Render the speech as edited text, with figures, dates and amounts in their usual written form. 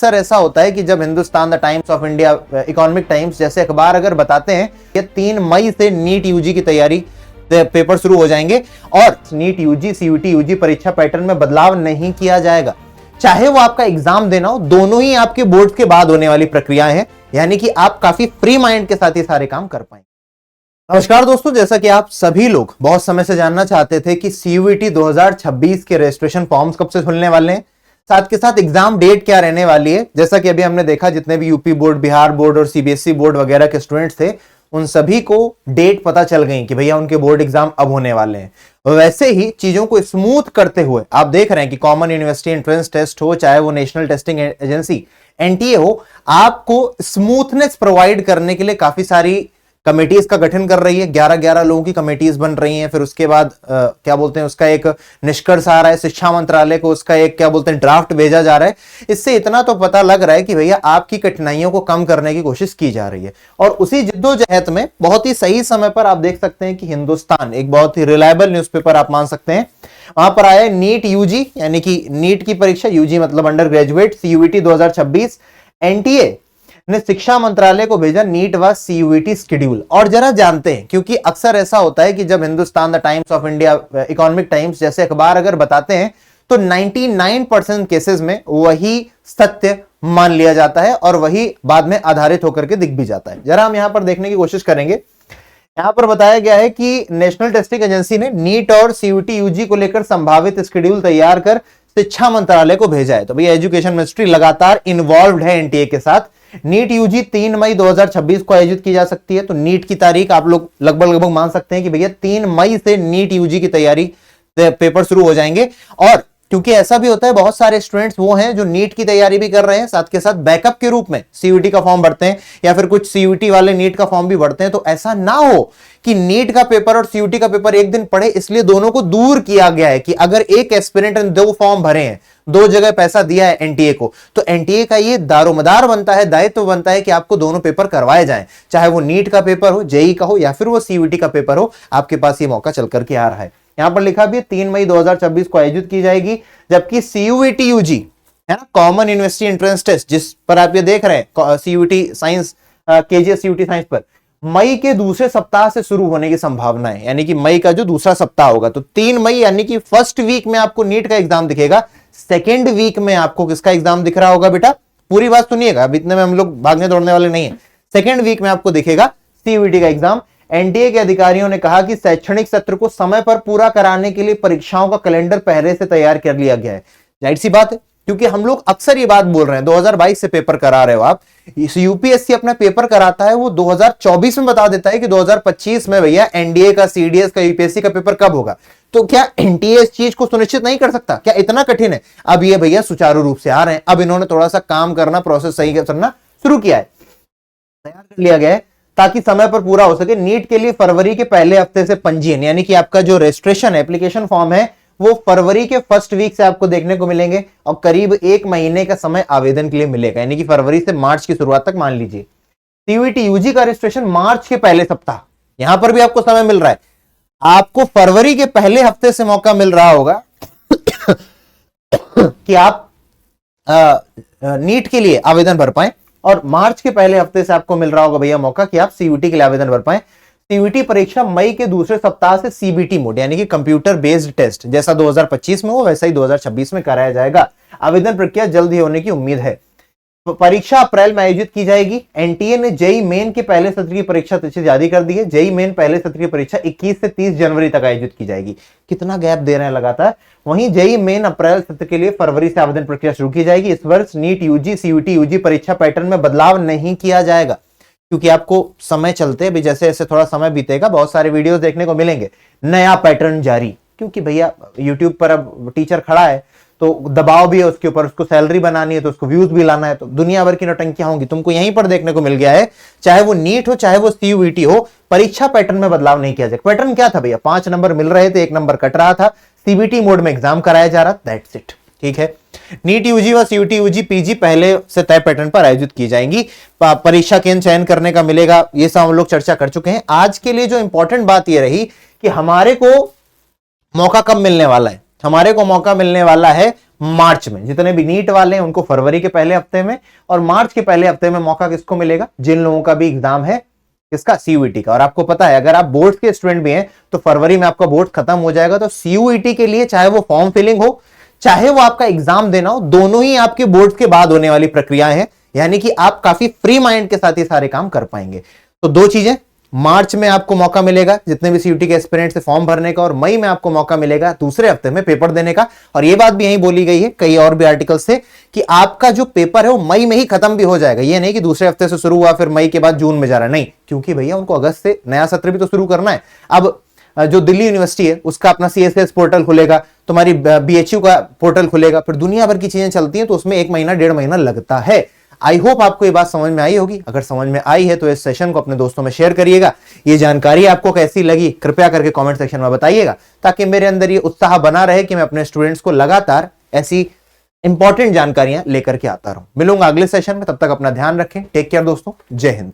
अक्सर ऐसा होता है कि जब Hindustan, the times of India, economic times जैसे अखबार अगर बताते हैं कि 3 मई से नीट यूजी की तैयारी पेपर शुरू हो जाएंगे और नीट यूजी सीयूटी यूजी परीक्षा पैटर्न में बदलाव नहीं किया जाएगा, चाहे वो आपका एग्जाम देना हो, दोनों ही आपके बोर्ड के बाद होने वाली प्रक्रियाएं हैं, यानी कि आप काफी फ्री माइंड के साथ ये सारे काम कर पाएंगे। नमस्कार दोस्तों, जैसा कि आप सभी लोग बहुत समय से जानना चाहते थे कि सीयूईटी 2026 के रजिस्ट्रेशन फॉर्म्स कब से खुलने वाले हैं, साथ के साथ एग्जाम डेट क्या रहने वाली है। जैसा कि अभी हमने देखा, जितने भी यूपी बोर्ड, बिहार बोर्ड और सीबीएसई बोर्ड वगैरह के स्टूडेंट्स थे, उन सभी को डेट पता चल गई कि भैया उनके बोर्ड एग्जाम अब होने वाले हैं। वैसे ही चीजों को स्मूथ करते हुए आप देख रहे हैं कि कॉमन यूनिवर्सिटी एंट्रेंस टेस्ट हो, चाहे वो नेशनल टेस्टिंग एजेंसी एनटीए हो, आपको स्मूथनेस प्रोवाइड करने के लिए काफी सारी कमेटीज का गठन कर रही है। 11-11 लोगों की कमेटीज बन रही हैं। फिर उसके बाद क्या बोलते हैं, उसका एक निष्कर्ष आ रहा है शिक्षा मंत्रालय को, उसका एक क्या बोलते हैं ड्राफ्ट भेजा जा रहा है। इससे इतना तो पता लग रहा है कि भैया आपकी कठिनाइयों को कम करने की कोशिश की जा रही है। और उसी जद्दोजहद में बहुत ही सही समय पर आप देख सकते हैं कि हिंदुस्तान, एक बहुत ही रिलायबल न्यूज़पेपर आप मान सकते हैं, वहां पर आया नीट यूजी, यानी कि नीट की परीक्षा, यूजी मतलब अंडर ग्रेजुएट, सीयूईटी 2026, एनटीए ने शिक्षा मंत्रालय को भेजा नीट व सीयूईटी शेड्यूल। और जरा जानते हैं, क्योंकि अक्सर ऐसा होता है कि जब Hindustan, the times of India, economic times जैसे अखबार अगर बताते हैं तो 99% केसेस में वही सत्य मान लिया जाता है और वही बाद में आधारित होकर के दिख भी जाता है। जरा हम यहां पर देखने की कोशिश करेंगे। यहां पर बताया गया है कि नेशनल टेस्टिंग एजेंसी ने नीट और सीयूटी यूजी को लेकर संभावित शेड्यूल तैयार कर शिक्षा मंत्रालय को भेजा है। तो भैया एजुकेशन मिनिस्ट्री लगातार इन्वॉल्व है एनटीए के साथ। नीट यूजी 3 मई 2026 को आयोजित की जा सकती है। तो नीट की तारीख आप लोग लगभग मान सकते हैं कि भैया 3 मई से नीट यूजी की तैयारी पेपर शुरू हो जाएंगे। और क्योंकि ऐसा भी होता है, बहुत सारे स्टूडेंट्स वो हैं जो नीट की तैयारी भी कर रहे हैं, साथ के साथ बैकअप के रूप में सीयूटी का फॉर्म भरते हैं, या फिर कुछ सीयूटी वाले नीट का फॉर्म भी भरते हैं। तो ऐसा ना हो कि नीट का पेपर और सीयूटी का पेपर एक दिन पड़े, इसलिए दोनों को दूर किया गया है कि अगर एक एस्पिरेंट ने 2 फॉर्म भरे हैं, 2 जगह पैसा दिया है एनटीए को, तो एनटीए का ये दारोमदार बनता है, दायित्व बनता है कि आपको दोनों पेपर करवाए जाएं, चाहे वो नीट का पेपर हो, जेई का हो, या फिर वो सीयूटी का पेपर हो। आपके पास ये मौका चल करके आ रहा है। यहां पर लिखा भी है 3 मई 2026 को आयोजित की जाएगी, जबकि सीयूईटी यूजी है ना, कॉमन यूनिवर्सिटी एंट्रेंस टेस्ट, जिस पर आप ये देख रहे हैं CUET science, KGS CUET science पर, मई के दूसरे सप्ताह से शुरू होने की संभावना है, यानी कि मई का जो दूसरा सप्ताह होगा। तो 3 मई यानी कि फर्स्ट वीक में आपको नीट का एग्जाम दिखेगा, सेकेंड वीक में आपको किसका एग्जाम दिख रहा होगा बेटा, पूरी बात सुनिएगा, अब इतने में हम लोग भागने दौड़ने वाले नहीं है। सेकेंड वीक में आपको दिखेगा सीयूईटी का एग्जाम। एनटीए के अधिकारियों ने कहा कि शैक्षणिक सत्र को समय पर पूरा कराने के लिए परीक्षाओं का कैलेंडर पहले से तैयार कर लिया गया है। जाहिर सी बात है, क्योंकि हम लोग अक्सर ये बात बोल रहे हैं, 2022 से पेपर करा रहे हो आप, यूपीएससी अपना पेपर कराता है, वो 2024 में बता देता है कि 2025 में भैया एनडीए का, सीडीएस का, यूपीएससी का पेपर कब होगा। तो क्या एनटीए इस चीज को सुनिश्चित नहीं कर सकता? क्या इतना कठिन है? अब ये भैया सुचारू रूप से आ रहे हैं, अब इन्होंने थोड़ा सा काम करना, प्रोसेस सही करना शुरू किया है, तैयार कर लिया गया है ताकि समय पर पूरा हो सके। नीट के लिए फरवरी के पहले हफ्ते से पंजीयन, यानी कि आपका जो रजिस्ट्रेशन एप्लीकेशन फॉर्म है, वो फरवरी के फर्स्ट वीक से आपको देखने को मिलेंगे और करीब 1 महीने का समय आवेदन के लिए मिलेगा, यानी कि फरवरी से मार्च की शुरुआत तक मान लीजिए। सीयूईटी यूजी का रजिस्ट्रेशन मार्च के पहले सप्ताह, यहां पर भी आपको समय मिल रहा है। आपको फरवरी के पहले हफ्ते से मौका मिल रहा होगा कि आप नीट के लिए आवेदन भर पाए, और मार्च के पहले हफ्ते से आपको मिल रहा होगा भैया मौका कि आप सीयूटी के लिए आवेदन भर पाए। सीयूटी परीक्षा मई के दूसरे सप्ताह से सीबीटी मोड, यानी कि कंप्यूटर बेस्ड टेस्ट, जैसा 2025 में हो वैसा ही 2026 में कराया जाएगा। आवेदन प्रक्रिया जल्द ही होने की उम्मीद है। परीक्षा अप्रैल में आयोजित की जाएगी। एनटीए ने जेई मेन के पहले सत्र की परीक्षा तिथि जारी कर दी है। जेई मेन पहले सत्र की परीक्षा 21 से 30 जनवरी तक आयोजित की जाएगी। कितना गैप दे रहे हैं लगातार। वहीं जेई मेन अप्रैल सत्र के लिए फरवरी से आवेदन प्रक्रिया शुरू की जाएगी। इस वर्ष नीट यूजी सीयूटी यूजी परीक्षा पैटर्न में बदलाव नहीं किया जाएगा, क्योंकि आपको समय चलते भी, जैसे जैसे थोड़ा समय बीतेगा, बहुत सारे वीडियोस देखने को मिलेंगे, नया पैटर्न जारी। क्योंकि भैया यूट्यूब पर अब टीचर खड़ा है तो दबाव भी है उसके ऊपर, उसको सैलरी बनानी है, तो उसको व्यूज भी लाना है, तो दुनिया भर की नौटंकियां होंगी। तुमको यहीं पर देखने को मिल गया है, चाहे वो नीट हो चाहे वो सीयूईटी हो, परीक्षा पैटर्न में बदलाव नहीं किया जाएगा। पैटर्न क्या था भैया, 5 नंबर मिल रहे थे, 1 नंबर कट रहा था, सीबीटी मोड में एग्जाम कराया जा रहा, दैट्स इट। ठीक है, नीट यूजी व सीयूटी यूजी पीजी पहले से तय पैटर्न पर आयोजित की जाएंगी। परीक्षा केंद्र चयन करने का मिलेगा, ये सब हम लोग चर्चा कर चुके हैं। आज के लिए जो इंपॉर्टेंट बात ये रही कि हमारे को मौका कब मिलने वाला है, हमारे को मौका मिलने वाला है मार्च में। जितने भी नीट वाले हैं उनको फरवरी के पहले हफ्ते में, और मार्च के पहले हफ्ते में मौका किसको मिलेगा? जिन लोगों का भी एग्जाम है किसका? सीयूईटी का। और आपको पता है अगर आप बोर्ड के स्टूडेंट भी हैं तो फरवरी में आपका बोर्ड खत्म हो जाएगा, तो सीयूईटी के लिए चाहे वो फॉर्म फिलिंग हो चाहे वो आपका एग्जाम देना हो, दोनों ही आपके बोर्ड के बाद होने वाली प्रक्रियाएं हैं, यानी कि आप काफी फ्री माइंड के साथ ये सारे काम कर पाएंगे। तो दो चीजें, मार्च में आपको मौका मिलेगा जितने भी सीयूटी के एस्पिरेंट्स से फॉर्म भरने का, और मई में आपको मौका मिलेगा दूसरे हफ्ते में पेपर देने का। और ये बात भी यही बोली गई है कई और भी आर्टिकल से कि आपका जो पेपर है वो मई में ही खत्म भी हो जाएगा। ये नहीं कि दूसरे हफ्ते से शुरू हुआ फिर मई के बाद जून में जा रहा है, नहीं, क्योंकि भैया उनको अगस्त से नया सत्र भी तो शुरू करना है। अब जो दिल्ली यूनिवर्सिटी है उसका अपना सीएसएस पोर्टल खुलेगा, तुम्हारी बीएचयू का पोर्टल खुलेगा, फिर दुनिया भर की चीजें चलती हैं, तो उसमें 1 महीना 1.5 महीना लगता है। आई होप आपको ये बात समझ में आई होगी। अगर समझ में आई है तो इस सेशन को अपने दोस्तों में शेयर करिएगा। ये जानकारी आपको कैसी लगी कृपया करके कमेंट सेक्शन में बताइएगा, ताकि मेरे अंदर ये उत्साह बना रहे कि मैं अपने स्टूडेंट्स को लगातार ऐसी इंपॉर्टेंट जानकारियां लेकर के आता रहूं। मिलूंगा अगले सेशन में, तब तक अपना ध्यान रखें। टेक केयर दोस्तों, जय हिंद।